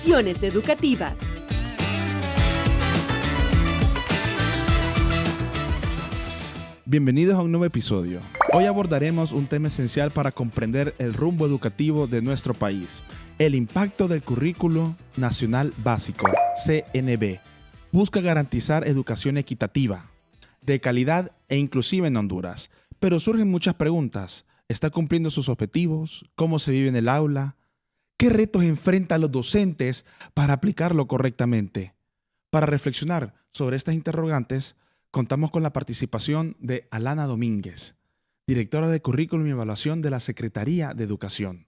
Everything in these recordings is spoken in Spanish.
Soluciones Educativas. Bienvenidos a un nuevo episodio. Hoy abordaremos un tema esencial para comprender el rumbo educativo de nuestro país: el impacto del Currículo Nacional Básico, CNB. Busca garantizar educación equitativa, de calidad e inclusiva en Honduras. Pero surgen muchas preguntas. ¿Está cumpliendo sus objetivos? ¿Cómo se vive en el aula? ¿Qué retos enfrentan los docentes para aplicarlo correctamente? Para reflexionar sobre estas interrogantes, contamos con la participación de Alana Domínguez, directora de Currículum y Evaluación de la Secretaría de Educación.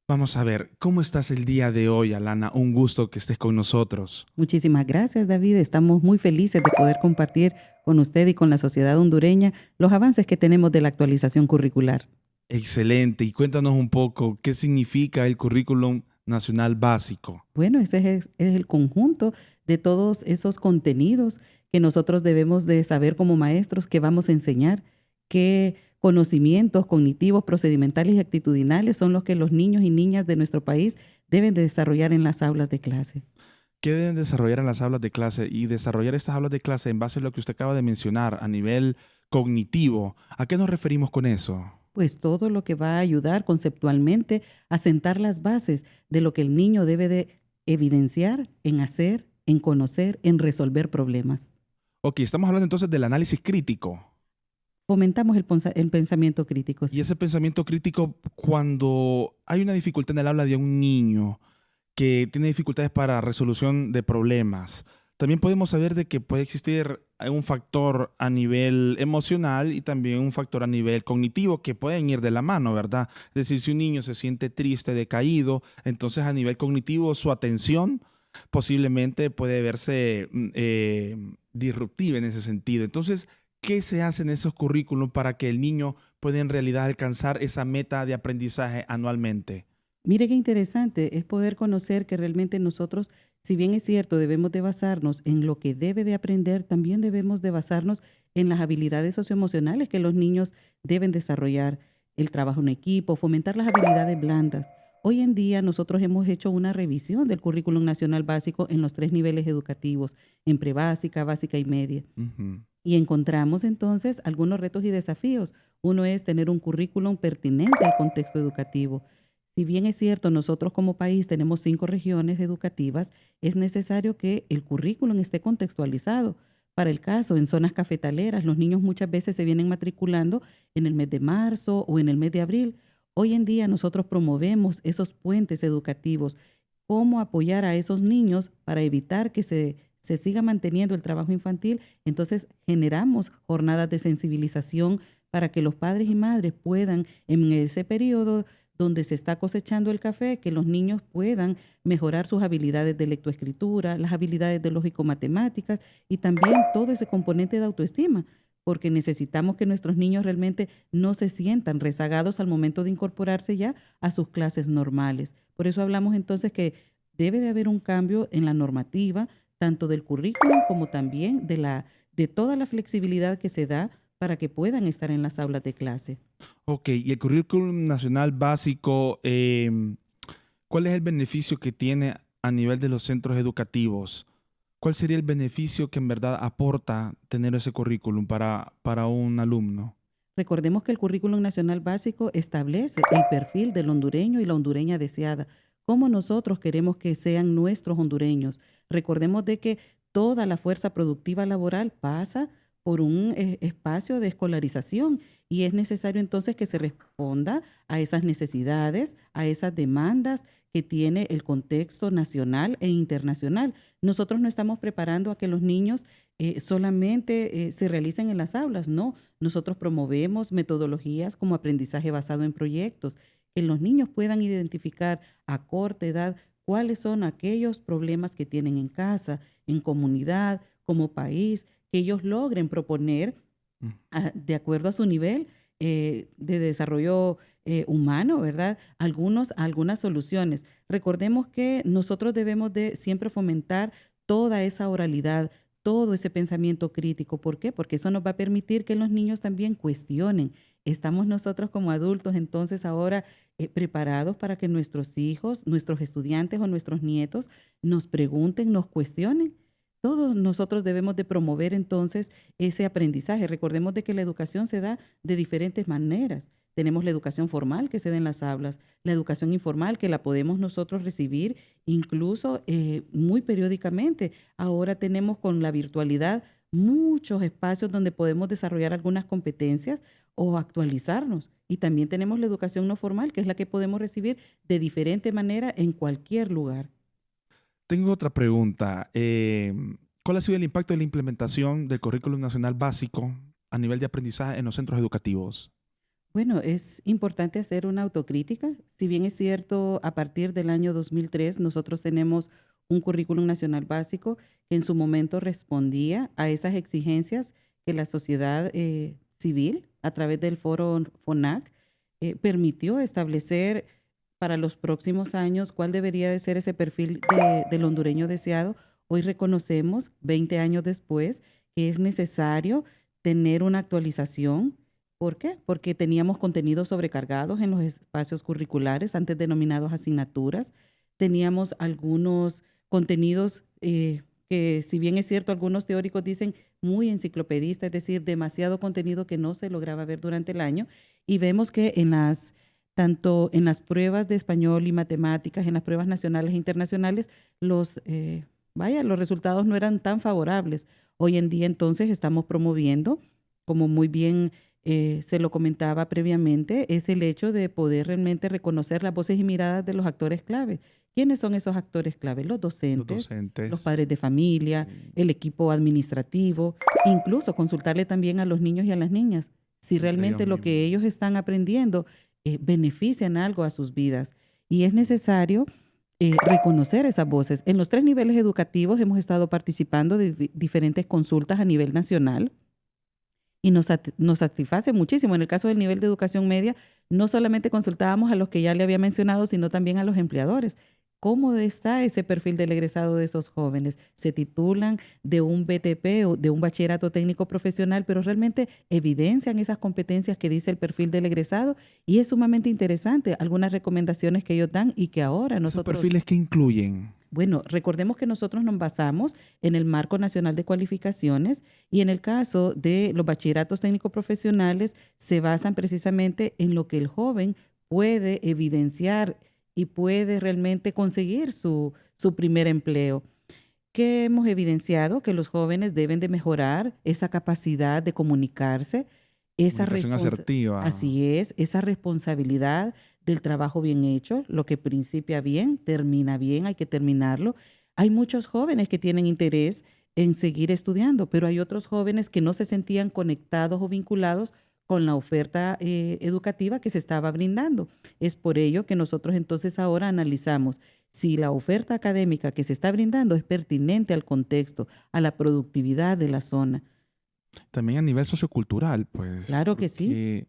Vamos a ver, ¿cómo estás el día de hoy, Alana? Un gusto que estés con nosotros. Muchísimas gracias, David. Estamos muy felices de poder compartir con usted y con la sociedad hondureña los avances que tenemos de la actualización curricular. Excelente. Y cuéntanos un poco, ¿qué significa el Currículum Nacional Básico? Bueno, ese es el conjunto de todos esos contenidos que nosotros debemos de saber como maestros que vamos a enseñar, qué conocimientos cognitivos, procedimentales y actitudinales son los que los niños y niñas de nuestro país deben de desarrollar en las aulas de clase. ¿Qué deben desarrollar en las aulas de clase? Y desarrollar estas aulas de clase en base a lo que usted acaba de mencionar a nivel cognitivo. ¿A qué nos referimos con eso? Pues todo lo que va a ayudar conceptualmente a sentar las bases de lo que el niño debe de evidenciar, en hacer, en conocer, en resolver problemas. Ok, estamos hablando entonces del análisis crítico. Fomentamos el pensamiento crítico. Y ese pensamiento crítico, cuando hay una dificultad en el aula de un niño que tiene dificultades para resolución de problemas, también podemos saber de que puede existir un factor a nivel emocional y también un factor a nivel cognitivo que pueden ir de la mano, ¿verdad? Es decir, si un niño se siente triste, decaído, entonces a nivel cognitivo su atención posiblemente puede verse disruptiva en ese sentido. Entonces, ¿qué se hace en esos currículums para que el niño pueda en realidad alcanzar esa meta de aprendizaje anualmente? Mire qué interesante es poder conocer que realmente nosotros, si bien es cierto, debemos de basarnos en lo que debe de aprender, también debemos de basarnos en las habilidades socioemocionales que los niños deben desarrollar, el trabajo en equipo, fomentar las habilidades blandas. Hoy en día nosotros hemos hecho una revisión del Currículum Nacional Básico en los 3 niveles educativos, en prebásica, básica y media. Ujú. Y encontramos entonces algunos retos y desafíos. Uno es tener un currículum pertinente al contexto educativo. Si bien es cierto, nosotros como país tenemos 5 regiones educativas, es necesario que el currículum esté contextualizado. Para el caso, en zonas cafetaleras, los niños muchas veces se vienen matriculando en el mes de marzo o en el mes de abril. Hoy en día nosotros promovemos esos puentes educativos, cómo apoyar a esos niños para evitar que se siga manteniendo el trabajo infantil. Entonces generamos jornadas de sensibilización para que los padres y madres puedan, en ese periodo donde se está cosechando el café, que los niños puedan mejorar sus habilidades de lectoescritura, las habilidades de lógico-matemáticas y también todo ese componente de autoestima, porque necesitamos que nuestros niños realmente no se sientan rezagados al momento de incorporarse ya a sus clases normales. Por eso hablamos entonces que debe de haber un cambio en la normativa, tanto del currículum como también de toda la flexibilidad que se da para que puedan estar en las aulas de clase. Ok, y el Currículum Nacional Básico, ¿cuál es el beneficio que tiene a nivel de los centros educativos? ¿Cuál sería el beneficio que en verdad aporta tener ese currículum para un alumno? Recordemos que el Currículum Nacional Básico establece el perfil del hondureño y la hondureña deseada, cómo nosotros queremos que sean nuestros hondureños. Recordemos de que toda la fuerza productiva laboral pasa por un espacio de escolarización y es necesario entonces que se responda a esas necesidades, a esas demandas que tiene el contexto nacional e internacional. Nosotros no estamos preparando a que los niños solamente se realicen en las aulas, no. Nosotros promovemos metodologías como aprendizaje basado en proyectos, que los niños puedan identificar a corta edad cuáles son aquellos problemas que tienen en casa, en comunidad, como país, que ellos logren proponer Mm. de acuerdo a su nivel de desarrollo humano, ¿verdad? Algunas soluciones. Recordemos que nosotros debemos de siempre fomentar toda esa oralidad, todo ese pensamiento crítico. ¿Por qué? Porque eso nos va a permitir que los niños también cuestionen. Estamos nosotros como adultos entonces ahora preparados para que nuestros hijos, nuestros estudiantes o nuestros nietos nos pregunten, nos cuestionen. Todos nosotros debemos de promover entonces ese aprendizaje. Recordemos de que la educación se da de diferentes maneras. Tenemos la educación formal que se da en las aulas, la educación informal que la podemos nosotros recibir incluso muy periódicamente. Ahora tenemos con la virtualidad muchos espacios donde podemos desarrollar algunas competencias o actualizarnos. Y también tenemos la educación no formal, que es la que podemos recibir de diferente manera en cualquier lugar. Tengo otra pregunta. ¿Cuál ha sido el impacto de la implementación del currículum nacional básico a nivel de aprendizaje en los centros educativos? Bueno, es importante hacer una autocrítica. Si bien es cierto, a partir del año 2003 nosotros tenemos un currículum nacional básico que en su momento respondía a esas exigencias que la sociedad civil, a través del foro FONAC, permitió establecer para los próximos años cuál debería de ser ese perfil del hondureño deseado. Hoy reconocemos, 20 años después, que es necesario tener una actualización. ¿Por qué? Porque teníamos contenidos sobrecargados en los espacios curriculares, antes denominados asignaturas. Teníamos algunos contenidos que, si bien es cierto, algunos teóricos dicen muy enciclopedista, es decir, demasiado contenido que no se lograba ver durante el año. Y vemos que tanto en las pruebas de español y matemáticas, en las pruebas nacionales e internacionales, los resultados no eran tan favorables. Hoy en día, entonces, estamos promoviendo, como muy bien se lo comentaba previamente, es el hecho de poder realmente reconocer las voces y miradas de los actores clave. ¿Quiénes son esos actores clave? Los docentes, los padres de familia, el equipo administrativo, incluso consultarle también a los niños y a las niñas si realmente lo que ellos están aprendiendo beneficia en algo a sus vidas. Y es necesario reconocer esas voces. En los 3 niveles educativos hemos estado participando de diferentes consultas a nivel nacional y nos satisface muchísimo. En el caso del nivel de educación media, no solamente consultábamos a los que ya le había mencionado, sino también a los empleadores. ¿Cómo está ese perfil del egresado de esos jóvenes? Se titulan de un BTP o de un bachillerato técnico profesional, pero realmente evidencian esas competencias que dice el perfil del egresado, y es sumamente interesante algunas recomendaciones que ellos dan y que ahora nosotros... ¿Esos perfiles qué incluyen? Bueno, recordemos que nosotros nos basamos en el Marco Nacional de Cualificaciones, y en el caso de los bachilleratos técnicos profesionales se basan precisamente en lo que el joven puede evidenciar y puede realmente conseguir su primer empleo. ¿Qué hemos evidenciado? Que los jóvenes deben de mejorar esa capacidad de comunicarse, Comunicación asertiva. así es, esa responsabilidad del trabajo bien hecho, lo que principia bien, termina bien, hay que terminarlo. Hay muchos jóvenes que tienen interés en seguir estudiando, pero hay otros jóvenes que no se sentían conectados o vinculados con la oferta educativa que se estaba brindando. Es por ello que nosotros entonces ahora analizamos si la oferta académica que se está brindando es pertinente al contexto, a la productividad de la zona. También a nivel sociocultural, pues. Claro que sí.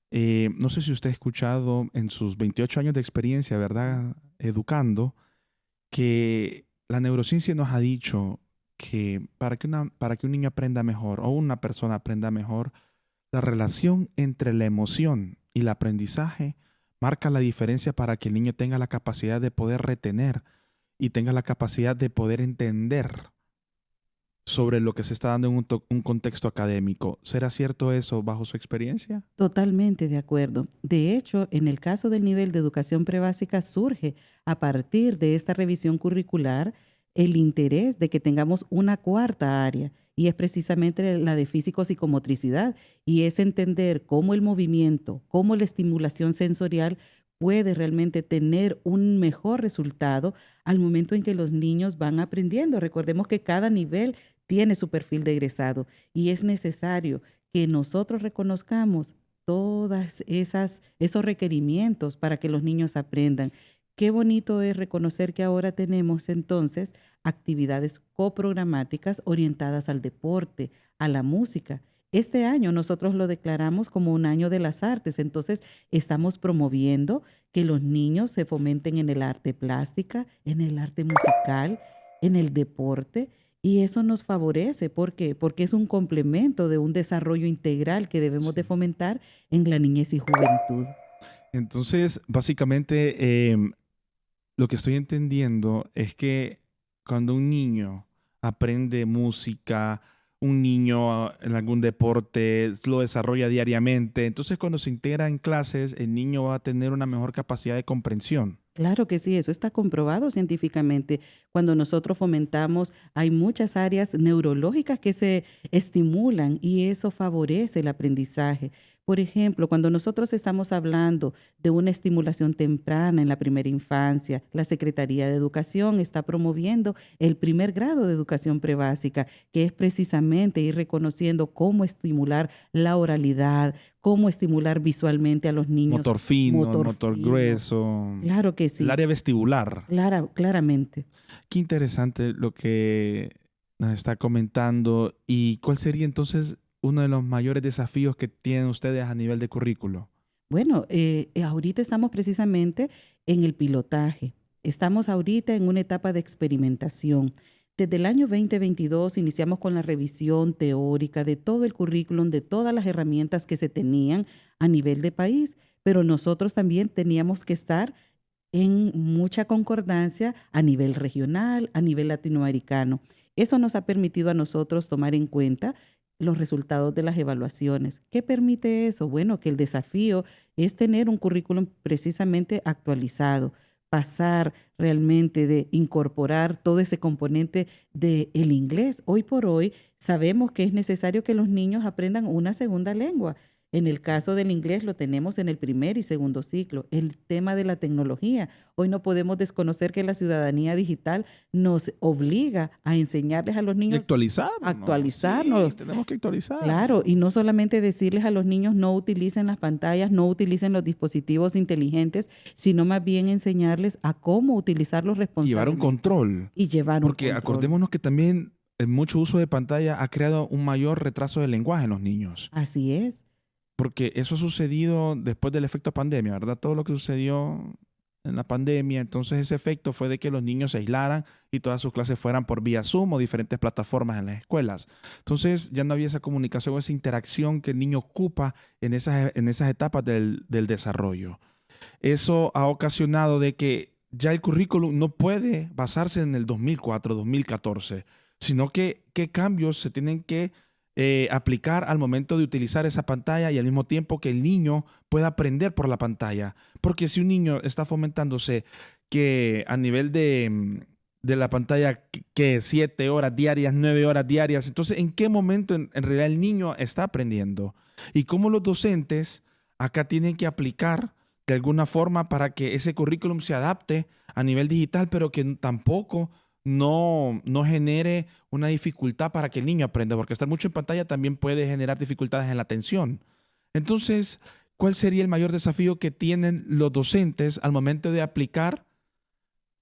No sé si usted ha escuchado en sus 28 años de experiencia, ¿verdad? Educando, que la neurociencia nos ha dicho que para que un niño aprenda mejor o una persona aprenda mejor, la relación entre la emoción y el aprendizaje marca la diferencia para que el niño tenga la capacidad de poder retener y tenga la capacidad de poder entender sobre lo que se está dando en un contexto académico. ¿Será cierto eso bajo su experiencia? Totalmente de acuerdo. De hecho, en el caso del nivel de educación prebásica surge a partir de esta revisión curricular el interés de que tengamos una cuarta área, y es precisamente la de físico-psicomotricidad, y es entender cómo el movimiento, cómo la estimulación sensorial puede realmente tener un mejor resultado al momento en que los niños van aprendiendo. Recordemos que cada nivel tiene su perfil de egresado, y es necesario que nosotros reconozcamos todas esos requerimientos para que los niños aprendan. Qué bonito es reconocer que ahora tenemos entonces actividades coprogramáticas orientadas al deporte, a la música. Este año nosotros lo declaramos como un año de las artes, entonces estamos promoviendo que los niños se fomenten en el arte plástica, en el arte musical, en el deporte, Y eso nos favorece. ¿Por qué? Porque es un complemento de un desarrollo integral que debemos de Sí. fomentar en la niñez y juventud. Entonces, básicamente, lo que estoy entendiendo es que cuando un niño aprende música, un niño en algún deporte lo desarrolla diariamente, entonces cuando se integra en clases, el niño va a tener una mejor capacidad de comprensión. Claro que sí, eso está comprobado científicamente. Cuando nosotros fomentamos, hay muchas áreas neurológicas que se estimulan y eso favorece el aprendizaje. Por ejemplo, cuando nosotros estamos hablando de una estimulación temprana en la primera infancia, la Secretaría de Educación está promoviendo el primer grado de educación prebásica, que es precisamente ir reconociendo cómo estimular la oralidad, cómo estimular visualmente a los niños, Motor fino, motor motor fino. grueso, Claro que el sí, área vestibular. claramente. Qué interesante lo que nos está comentando. ¿Y cuál sería entonces uno de los mayores desafíos que tienen ustedes a nivel de currículo? Bueno, ahorita estamos precisamente en el pilotaje. Estamos ahorita en una etapa de experimentación. Desde el año 2022 iniciamos con la revisión teórica de todo el currículum, de todas las herramientas que se tenían a nivel de país, pero nosotros también teníamos que estar en mucha concordancia a nivel regional, a nivel latinoamericano. Eso nos ha permitido a nosotros tomar en cuenta los resultados de las evaluaciones. ¿Qué permite eso? Bueno, que el desafío es tener un currículum precisamente actualizado, pasar realmente de incorporar todo ese componente del inglés. Hoy por hoy sabemos que es necesario que los niños aprendan una segunda lengua. En el caso del inglés lo tenemos en el primer y segundo ciclo. El tema de la tecnología. Hoy no podemos desconocer que la ciudadanía digital nos obliga a enseñarles a los Y niños a actualizarnos, sí, actualizarnos. tenemos que Claro, actualizarnos. y no solamente decirles a los niños no utilicen las pantallas, no utilicen los dispositivos inteligentes, sino más bien enseñarles a cómo utilizarlos Y llevar un responsablemente control, y llevar un porque control. acordémonos que también el mucho uso de pantalla ha creado un mayor retraso del lenguaje en los niños, Así es. porque eso ha sucedido después del efecto pandemia, ¿verdad? Todo lo que sucedió en la pandemia, entonces ese efecto fue de que los niños se aislaran y todas sus clases fueran por vía Zoom o diferentes plataformas en las escuelas. Entonces ya no había esa comunicación o esa interacción que el niño ocupa en esas etapas del desarrollo. Eso ha ocasionado de que ya el currículum no puede basarse en el 2004, 2014, sino que qué cambios se tienen que aplicar al momento de utilizar esa pantalla y al mismo tiempo que el niño pueda aprender por la pantalla. Porque si un niño está fomentándose que a nivel de la pantalla, que 7 horas diarias, 9 horas diarias, entonces ¿en qué momento en realidad el niño está aprendiendo? Y cómo los docentes acá tienen que aplicar de alguna forma para que ese currículum se adapte a nivel digital, pero que tampoco no genere una dificultad para que el niño aprenda, porque estar mucho en pantalla también puede generar dificultades en la atención. Entonces, ¿cuál sería el mayor desafío que tienen los docentes al momento de aplicar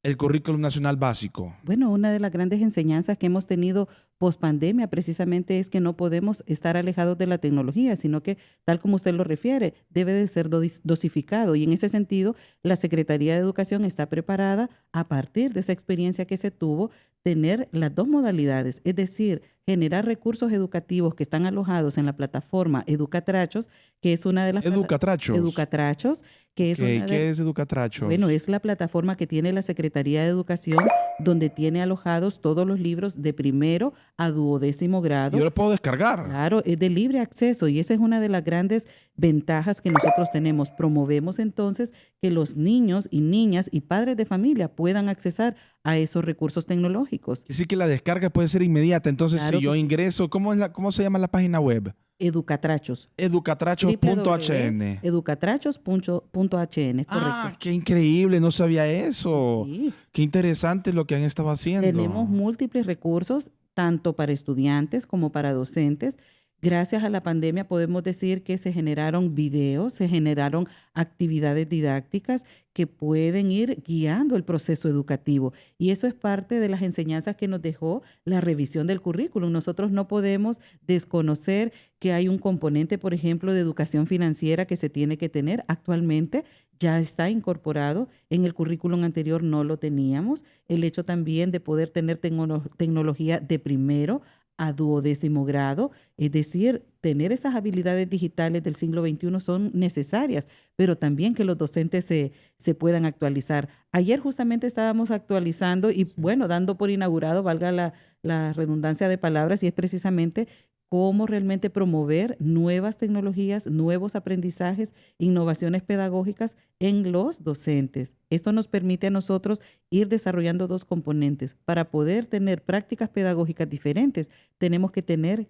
el currículum nacional básico? Bueno, una de las grandes enseñanzas que hemos tenido post pandemia precisamente es que no podemos estar alejados de la tecnología, sino que, tal como usted lo refiere, debe de ser dosificado. Y en ese sentido, la Secretaría de Educación está preparada a partir de esa experiencia que se tuvo, tener las dos modalidades, es decir, generar recursos educativos que están alojados en la plataforma Educatrachos, que es una de las Educatrachos. Educatrachos, que Ok, es una de ¿qué es bueno, Educatrachos? es la plataforma que tiene la Secretaría de Educación, donde tiene alojados todos los libros de primero a duodécimo Yo grado. lo puedo descargar. Claro, es de libre acceso y esa es una de las grandes ventajas que nosotros tenemos. Promovemos entonces que los niños y niñas y padres de familia puedan accesar a esos recursos tecnológicos. Sí que la descarga puede ser inmediata. Entonces, si Claro que yo sí. ingreso, ¿cómo se llama la página web? Educatrachos. Educatrachos.hn. www.educatrachos.hn, correcto. Ah, qué increíble, no sabía Sí, eso. sí. Qué interesante lo que han estado Tenemos haciendo. múltiples recursos, tanto para estudiantes como para docentes. Gracias a la pandemia podemos decir que se generaron videos, se generaron actividades didácticas que pueden ir guiando el proceso educativo. Y eso es parte de las enseñanzas que nos dejó la revisión del currículum. Nosotros no podemos desconocer que hay un componente, por ejemplo, de educación financiera que se tiene que tener. Actualmente ya está incorporado, en el currículum anterior no lo teníamos. El hecho también de poder tener tecnología de primero a duodécimo grado, es decir, tener esas habilidades digitales del siglo XXI son necesarias, pero también que los docentes se puedan actualizar. Ayer justamente estábamos actualizando y bueno, dando por inaugurado, valga la redundancia de palabras, y es precisamente cómo realmente promover nuevas tecnologías, nuevos aprendizajes, innovaciones pedagógicas en los docentes. Esto nos permite a nosotros ir desarrollando dos componentes. Para poder tener prácticas pedagógicas diferentes, tenemos que tener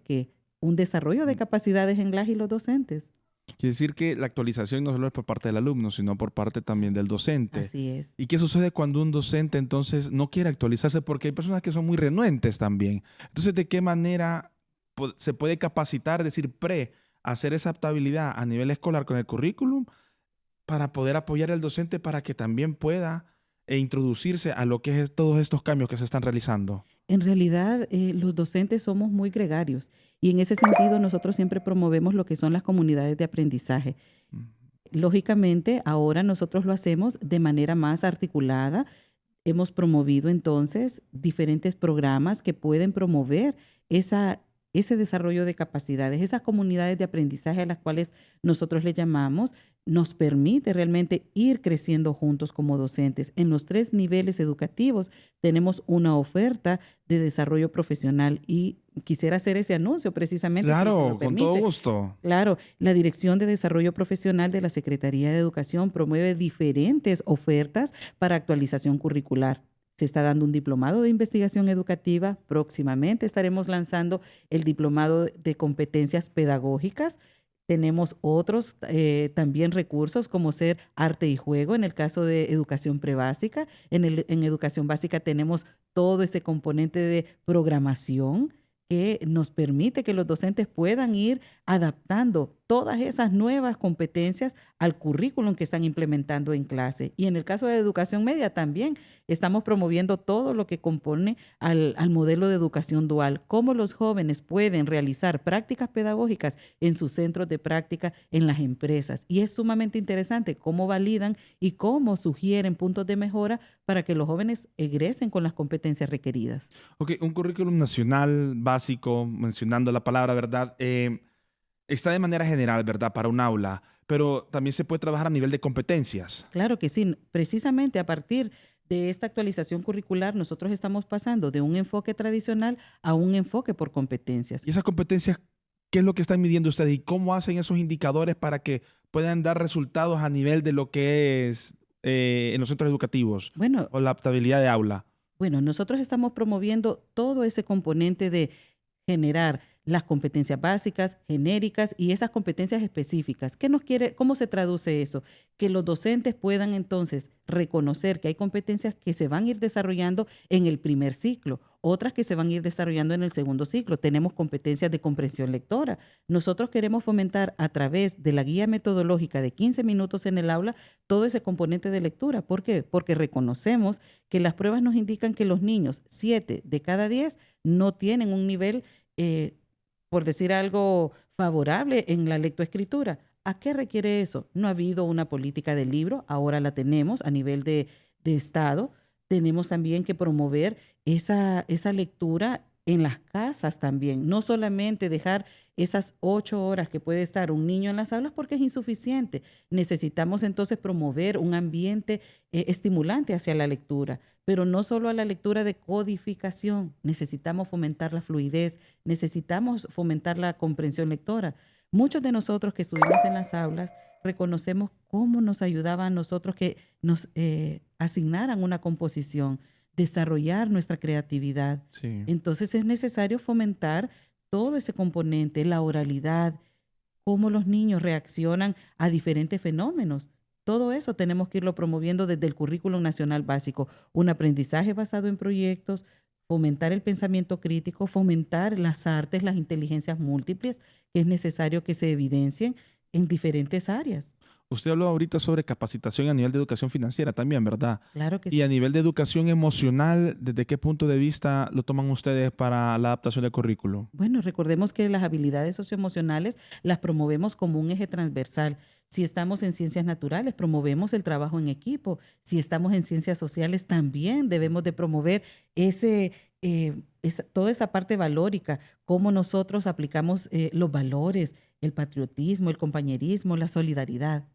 un desarrollo de capacidades en las y los docentes. Quiere decir que la actualización no solo es por parte del alumno, sino por parte también del docente. Así es. ¿Y qué sucede cuando un docente entonces no quiere actualizarse? Porque hay personas que son muy renuentes también. Entonces, ¿de qué manera se puede capacitar, es decir, hacer esa adaptabilidad a nivel escolar con el currículum para poder apoyar al docente para que también pueda introducirse a lo que es todos estos cambios que se están realizando? En realidad, los docentes somos muy gregarios y en ese sentido nosotros siempre promovemos lo que son las comunidades de aprendizaje. Mm. Lógicamente, ahora nosotros lo hacemos de manera más articulada. Hemos promovido entonces diferentes programas que pueden promover ese desarrollo de capacidades, esas comunidades de aprendizaje a las cuales nosotros le llamamos, nos permite realmente ir creciendo juntos como docentes. En los 3 niveles educativos tenemos una oferta de desarrollo profesional y quisiera hacer ese anuncio precisamente. Si me Claro, lo con todo permite. gusto. Claro, la Dirección de Desarrollo Profesional de la Secretaría de Educación promueve diferentes ofertas para actualización curricular. Se está dando un diplomado de investigación educativa. Próximamente estaremos lanzando el diplomado de competencias pedagógicas. Tenemos otros también recursos como ser arte y juego en el caso de educación prebásica. En educación básica tenemos todo ese componente de programación que nos permite que los docentes puedan ir adaptando todas esas nuevas competencias al currículum que están implementando en clase. Y en el caso de educación media también estamos promoviendo todo lo que compone al modelo de educación dual, cómo los jóvenes pueden realizar prácticas pedagógicas en sus centros de práctica en las empresas. Y es sumamente interesante cómo validan y cómo sugieren puntos de mejora para que los jóvenes egresen con las competencias requeridas. Ok, un currículum nacional básico, mencionando la palabra, ¿verdad? Está de manera general, ¿verdad? Para un aula, pero también se puede trabajar a nivel de competencias. Claro que sí, precisamente a partir de esta actualización curricular nosotros estamos pasando de un enfoque tradicional a un enfoque por competencias. Y esas competencias, ¿qué es lo que están midiendo ustedes y cómo hacen esos indicadores para que puedan dar resultados a nivel de lo que es en los centros educativos Bueno, o la adaptabilidad de aula? Bueno, nosotros estamos promoviendo todo ese componente de generar las competencias básicas, genéricas y esas competencias específicas. ¿Cómo se traduce eso? Que los docentes puedan entonces reconocer que hay competencias que se van a ir desarrollando en el primer ciclo, otras que se van a ir desarrollando en el segundo ciclo. Tenemos competencias de comprensión lectora. Nosotros queremos fomentar a través de la guía metodológica de 15 minutos en el aula todo ese componente de lectura. ¿Por qué? Porque reconocemos que las pruebas nos indican que los niños, 7 de cada 10, no tienen un nivel por decir algo, favorable en la lectoescritura. ¿A qué requiere eso? No ha habido una política de libro, ahora la tenemos a nivel de Estado. Tenemos también que promover esa lectura en las casas también, no solamente dejar esas 8 horas que puede estar un niño en las aulas porque es insuficiente. Necesitamos entonces promover un ambiente estimulante hacia la lectura, pero no solo a la lectura de codificación. Necesitamos fomentar la fluidez, necesitamos fomentar la comprensión lectora. Muchos de nosotros que estuvimos en las aulas reconocemos cómo nos ayudaba a nosotros que nos asignaran una composición, desarrollar nuestra creatividad. Sí. Entonces es necesario fomentar todo ese componente, la oralidad, cómo los niños reaccionan a diferentes fenómenos. Todo eso tenemos que irlo promoviendo desde el currículum nacional básico, un aprendizaje basado en proyectos, fomentar el pensamiento crítico, fomentar las artes, las inteligencias múltiples, que es necesario que se evidencien en diferentes áreas. Usted habló ahorita sobre capacitación a nivel de educación financiera también, ¿verdad? Claro que Y a sí. nivel de educación emocional, ¿desde qué punto de vista lo toman ustedes para la adaptación del currículo? Bueno, recordemos que las habilidades socioemocionales las promovemos como un eje transversal. Si estamos en ciencias naturales, promovemos el trabajo en equipo. Si estamos en ciencias sociales, también debemos de promover ese, toda esa parte valórica, cómo nosotros aplicamos los valores, el patriotismo, el compañerismo, la solidaridad.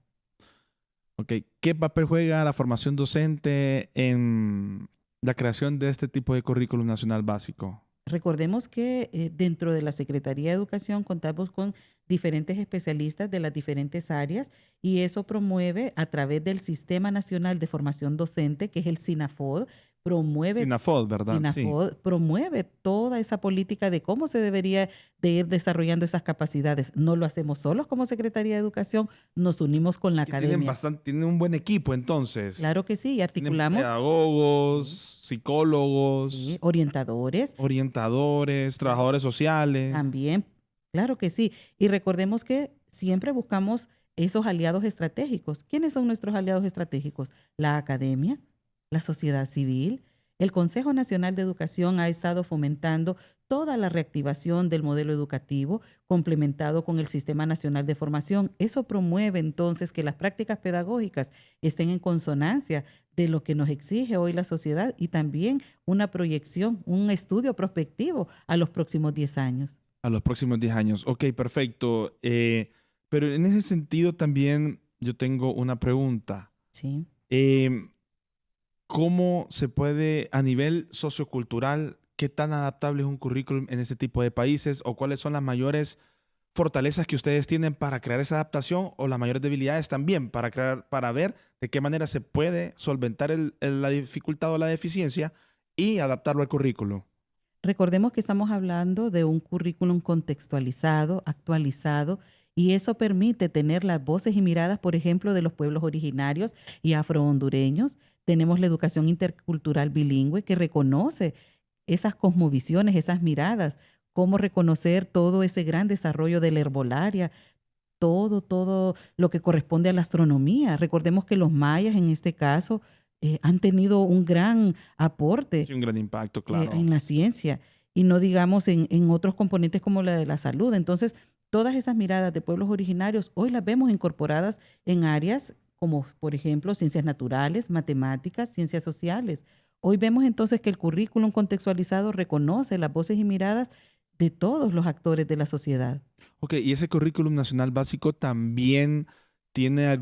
Ok, ¿qué papel juega la formación docente en la creación de este tipo de currículum nacional básico? Recordemos que dentro de la Secretaría de Educación contamos con diferentes especialistas de las diferentes áreas y eso promueve a través del Sistema Nacional de Formación Docente, que es el SINAFOD, promueve SINAFOD, ¿verdad? Sí. SINAFOD promueve toda esa política de cómo se debería de ir desarrollando esas capacidades. No lo hacemos solos como Secretaría de Educación, nos unimos con la Que tienen academia. tienen un buen equipo entonces. Claro que sí, y Tienen articulamos, pedagogos, sí, sí, psicólogos, orientadores. orientadores, trabajadores sociales. También, claro que sí. Y recordemos que siempre buscamos esos aliados estratégicos. ¿Quiénes son nuestros aliados estratégicos? La academia, la sociedad civil. El Consejo Nacional de Educación ha estado fomentando toda la reactivación del modelo educativo complementado con el Sistema Nacional de Formación. Eso promueve entonces que las prácticas pedagógicas estén en consonancia de lo que nos exige hoy la sociedad y también una proyección, un estudio prospectivo a los próximos 10 años. A los próximos 10 años. Ok, perfecto. Pero en ese sentido también yo tengo una pregunta. Sí. Em, ¿Cómo se puede, a nivel sociocultural, qué tan adaptable es un currículum en ese tipo de países o cuáles son las mayores fortalezas que ustedes tienen para crear esa adaptación o las mayores debilidades también para crear, para ver de qué manera se puede solventar la dificultad o la deficiencia y adaptarlo al currículo? Recordemos que estamos hablando de un currículum contextualizado, actualizado, y eso permite tener las voces y miradas, por ejemplo, de los pueblos originarios y afrohondureños. Tenemos la educación intercultural bilingüe que reconoce esas cosmovisiones, esas miradas, cómo reconocer todo ese gran desarrollo de la herbolaria, todo lo que corresponde a la astronomía. Recordemos que los mayas en este caso han tenido un gran aporte Sí, un gran impacto, claro. en la ciencia y no digamos en otros componentes como la de la salud. Entonces, todas esas miradas de pueblos originarios hoy las vemos incorporadas en áreas como, por ejemplo, ciencias naturales, matemáticas, ciencias sociales. Hoy vemos entonces que el currículum contextualizado reconoce las voces y miradas de todos los actores de la sociedad. Ok, y ese currículum nacional básico también tiene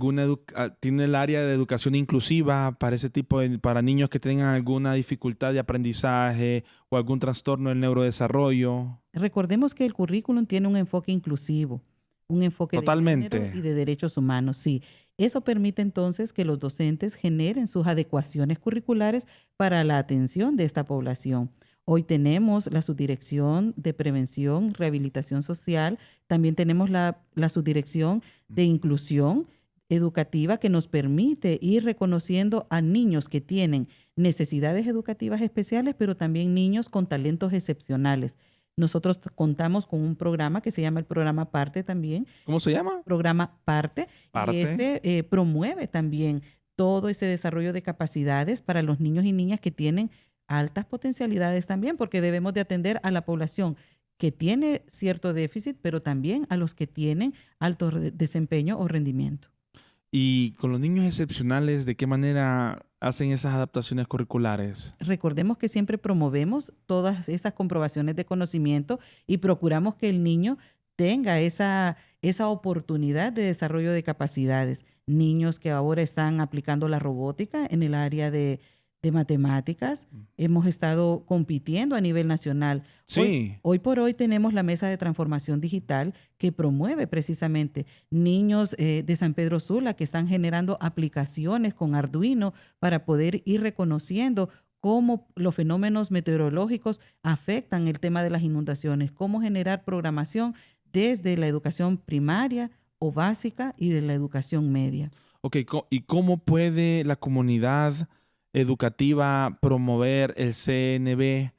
tiene el área de educación inclusiva para ese tipo de, para niños que tengan alguna dificultad de aprendizaje o algún trastorno del neurodesarrollo. Recordemos que el currículum tiene un enfoque inclusivo, un enfoque de género y Totalmente. de derechos humanos, sí. Eso permite entonces que los docentes generen sus adecuaciones curriculares para la atención de esta población. Hoy tenemos la Subdirección de Prevención, Rehabilitación Social, también tenemos la Subdirección de Inclusión Educativa que nos permite ir reconociendo a niños que tienen necesidades educativas especiales, pero también niños con talentos excepcionales. Nosotros contamos con un programa que se llama el programa Parte también, ¿Cómo se llama? programa Parte, y Parte. este promueve también todo ese desarrollo de capacidades para los niños y niñas que tienen altas potencialidades también, porque debemos de atender a la población que tiene cierto déficit, pero también a los que tienen alto desempeño o rendimiento. Y con los niños excepcionales, ¿de qué manera hacen esas adaptaciones curriculares? Recordemos que siempre promovemos todas esas comprobaciones de conocimiento y procuramos que el niño tenga esa oportunidad de desarrollo de capacidades. Niños que ahora están aplicando la robótica en el área de matemáticas. Hemos estado compitiendo a nivel nacional. Sí. Hoy por hoy tenemos la Mesa de Transformación Digital que promueve precisamente niños de San Pedro Sula que están generando aplicaciones con Arduino para poder ir reconociendo cómo los fenómenos meteorológicos afectan el tema de las inundaciones, cómo generar programación desde la educación primaria o básica y de la educación media. Ok, ¿y cómo puede la comunidad educativa promover el CNB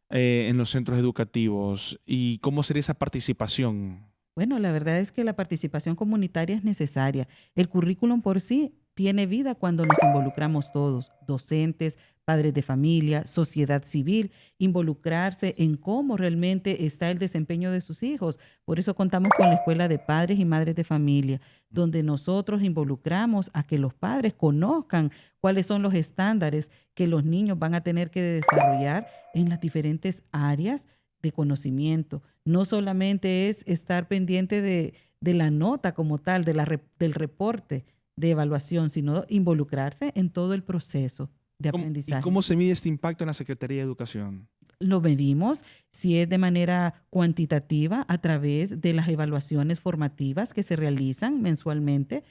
en los centros educativos y cómo sería esa participación. Bueno, la verdad es que la participación comunitaria es necesaria. El currículum por sí tiene vida cuando nos involucramos todos, docentes, padres de familia, sociedad civil, involucrarse en cómo realmente está el desempeño de sus hijos. Por eso contamos con la Escuela de Padres y Madres de Familia, donde nosotros involucramos a que los padres conozcan cuáles son los estándares que los niños van a tener que desarrollar en las diferentes áreas de conocimiento. No solamente es estar pendiente de la nota como tal, del reporte de evaluación, sino involucrarse en todo el proceso de ¿Y aprendizaje. cómo se mide este impacto en la Secretaría de Educación? Lo medimos si es de manera cuantitativa a través de las evaluaciones formativas que se realizan mensualmente,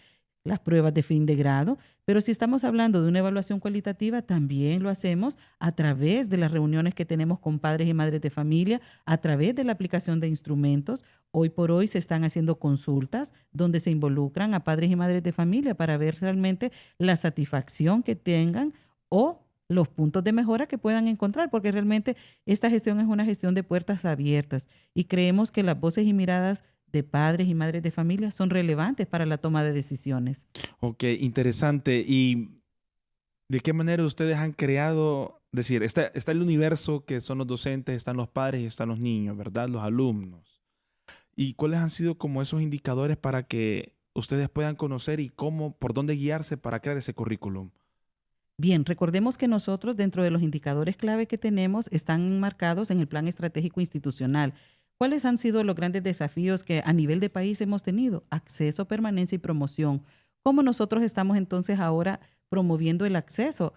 las pruebas de fin de grado, pero si estamos hablando de una evaluación cualitativa, también lo hacemos a través de las reuniones que tenemos con padres y madres de familia, a través de la aplicación de instrumentos. Hoy por hoy se están haciendo consultas donde se involucran a padres y madres de familia para ver realmente la satisfacción que tengan o los puntos de mejora que puedan encontrar, porque realmente esta gestión es una gestión de puertas abiertas y creemos que las voces y miradas de padres y madres de familia son relevantes para la toma de decisiones. Ok, interesante. ¿Y de qué manera ustedes han creado, decir, está el universo que son los docentes, están los padres y están los niños, ¿verdad? Los alumnos. ¿Y cuáles han sido como esos indicadores para que ustedes puedan conocer y cómo, por dónde guiarse para crear ese currículum? Bien, recordemos que nosotros dentro de los indicadores clave que tenemos están enmarcados en el Plan Estratégico Institucional. ¿Cuáles han sido los grandes desafíos que a nivel de país hemos tenido? Acceso, permanencia y promoción. ¿Cómo nosotros estamos entonces ahora promoviendo el acceso?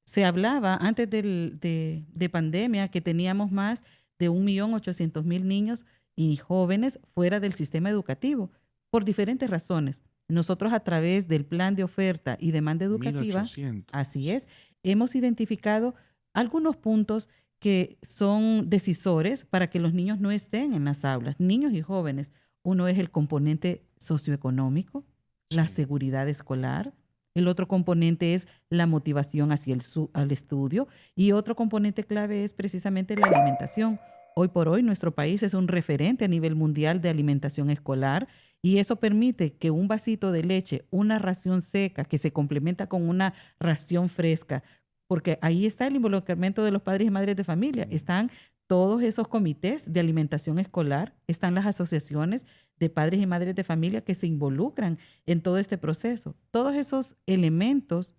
Se hablaba antes de pandemia que teníamos más de 1.800.000 niños y jóvenes fuera del sistema educativo por diferentes razones. Nosotros a través del plan de oferta y demanda educativa, 1800. así es, hemos identificado algunos puntos que son decisores para que los niños no estén en las aulas, niños y jóvenes. Uno es el componente socioeconómico, la Sí. seguridad escolar. El otro componente es la motivación hacia al estudio y otro componente clave es precisamente la alimentación. Hoy por hoy nuestro país es un referente a nivel mundial de alimentación escolar y eso permite que un vasito de leche, una ración seca que se complementa con una ración fresca, porque ahí está el involucramiento de los padres y madres de familia, Sí. están todos esos comités de alimentación escolar, están las asociaciones de padres y madres de familia que se involucran en todo este proceso. Todos esos elementos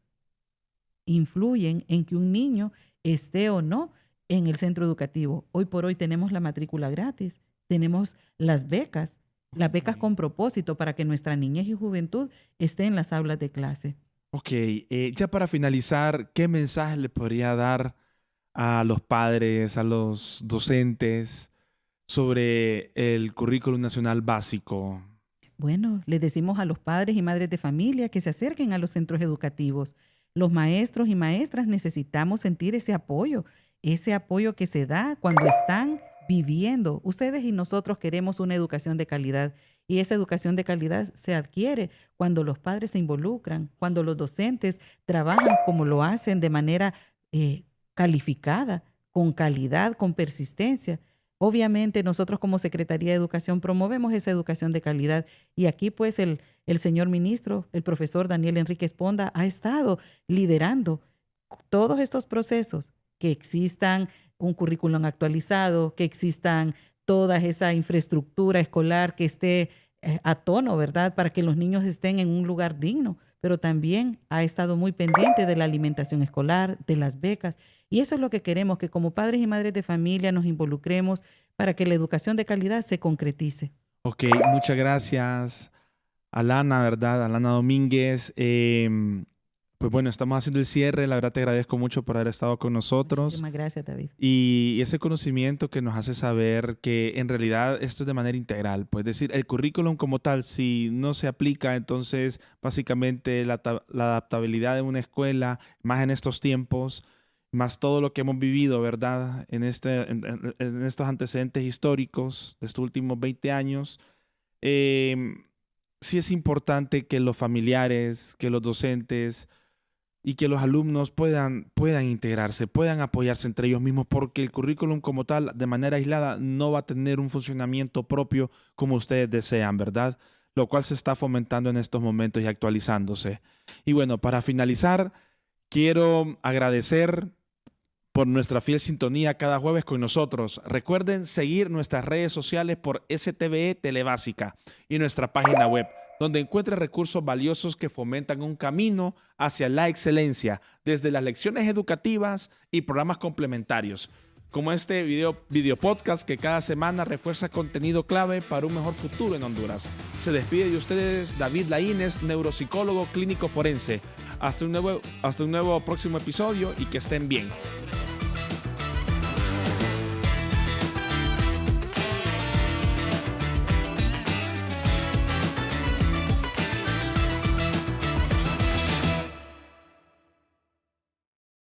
influyen en que un niño esté o no en el centro educativo. Hoy por hoy tenemos la matrícula gratis, tenemos las becas Ok. con propósito para que nuestra niñez y juventud esté en las aulas de clase. Ok, ya para finalizar, ¿qué mensaje le podría dar a los padres, a los docentes sobre el currículum nacional básico? Bueno, les decimos a los padres y madres de familia que se acerquen a los centros educativos. Los maestros y maestras necesitamos sentir ese apoyo que se da cuando están viviendo. Ustedes y nosotros queremos una educación de calidad y esa educación de calidad se adquiere cuando los padres se involucran, cuando los docentes trabajan como lo hacen de manera calificada, con calidad, con persistencia. Obviamente nosotros como Secretaría de Educación promovemos esa educación de calidad y aquí pues el señor ministro, el profesor Daniel Enrique Esponda, ha estado liderando todos estos procesos, que existan un currículum actualizado, que existan toda esa infraestructura escolar que esté a tono, ¿verdad? Para que los niños estén en un lugar digno, pero también ha estado muy pendiente de la alimentación escolar, de las becas. Y eso es lo que queremos, que como padres y madres de familia nos involucremos para que la educación de calidad se concretice. Ok, muchas gracias, Alana, ¿verdad? Alana Domínguez. Pues bueno, estamos haciendo el cierre. La verdad te agradezco mucho por haber estado con nosotros Muchísimas gracias, David. y ese conocimiento que nos hace saber que en realidad esto es de manera integral. Pues decir, el currículum como tal, si no se aplica, entonces básicamente la adaptabilidad de una escuela, más en estos tiempos, más todo lo que hemos vivido, ¿verdad? En estos antecedentes históricos de estos últimos 20 años. em, sí es importante que los familiares, que los docentes y que los alumnos puedan integrarse, puedan apoyarse entre ellos mismos, porque el currículum como tal, de manera aislada, no va a tener un funcionamiento propio como ustedes desean, ¿verdad? Lo cual se está fomentando en estos momentos y actualizándose. Y bueno, para finalizar, quiero agradecer por nuestra fiel sintonía cada jueves con nosotros. Recuerden seguir nuestras redes sociales por STVE Telebásica y nuestra página web, donde encuentre recursos valiosos que fomentan un camino hacia la excelencia, desde las lecciones educativas y programas complementarios, como este video podcast que cada semana refuerza contenido clave para un mejor futuro en Honduras. Se despide de ustedes David Laínez, neuropsicólogo clínico forense. Hasta un nuevo próximo episodio y que estén bien.